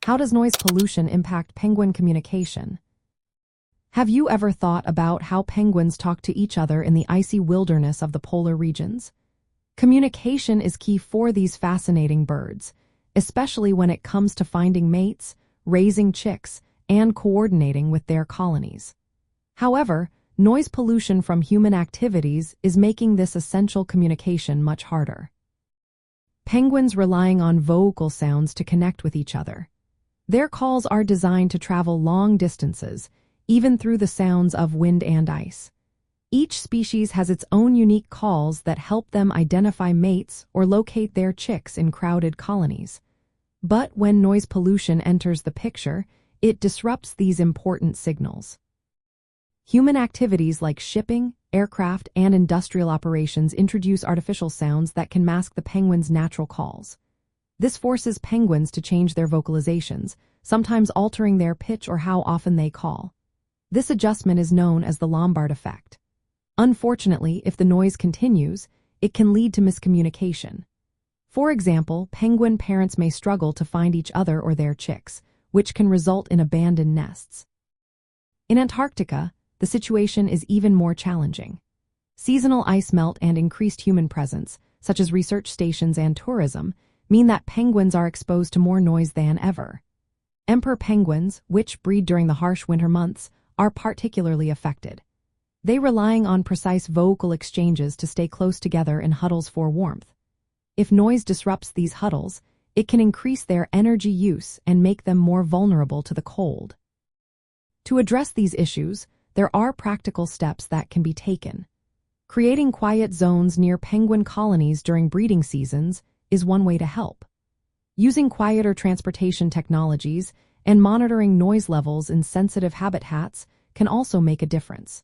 How does noise pollution impact penguin communication? Have you ever thought about how penguins talk to each other in the icy wilderness of the polar regions? Communication is key for these fascinating birds, especially when it comes to finding mates, raising chicks, and coordinating with their colonies. However, noise pollution from human activities is making this essential communication much harder. Penguins relying on vocal sounds to connect with each other. Their calls are designed to travel long distances, even through the sounds of wind and ice. Each species has its own unique calls that help them identify mates or locate their chicks in crowded colonies. But when noise pollution enters the picture, it disrupts these important signals. Human activities like shipping, aircraft, and industrial operations introduce artificial sounds that can mask the penguins' natural calls. This forces penguins to change their vocalizations, sometimes altering their pitch or how often they call. This adjustment is known as the Lombard effect. Unfortunately, if the noise continues, it can lead to miscommunication. For example, penguin parents may struggle to find each other or their chicks, which can result in abandoned nests. In Antarctica, the situation is even more challenging. Seasonal ice melt and increased human presence, such as research stations and tourism, mean that penguins are exposed to more noise than ever. Emperor penguins, which breed during the harsh winter months, are particularly affected. They relying on precise vocal exchanges to stay close together in huddles for warmth. If noise disrupts these huddles, it can increase their energy use and make them more vulnerable to the cold. To address these issues, there are practical steps that can be taken. Creating quiet zones near penguin colonies during breeding seasons is one way to help. Using quieter transportation technologies and monitoring noise levels in sensitive habitats can also make a difference.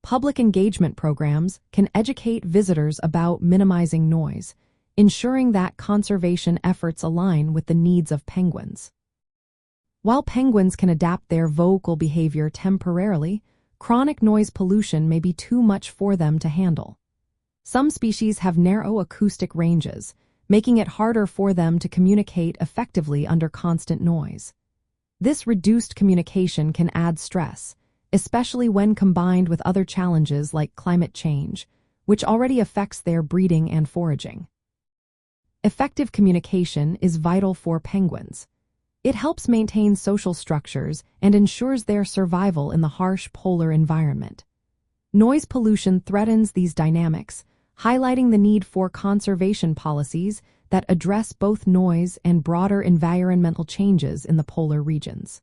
Public engagement programs can educate visitors about minimizing noise, ensuring that conservation efforts align with the needs of penguins. While penguins can adapt their vocal behavior temporarily, chronic noise pollution may be too much for them to handle. Some species have narrow acoustic ranges, making it harder for them to communicate effectively under constant noise. This reduced communication can add stress, especially when combined with other challenges like climate change, which already affects their breeding and foraging. Effective communication is vital for penguins. It helps maintain social structures and ensures their survival in the harsh polar environment. Noise pollution threatens these dynamics, highlighting the need for conservation policies that address both noise and broader environmental changes in the polar regions.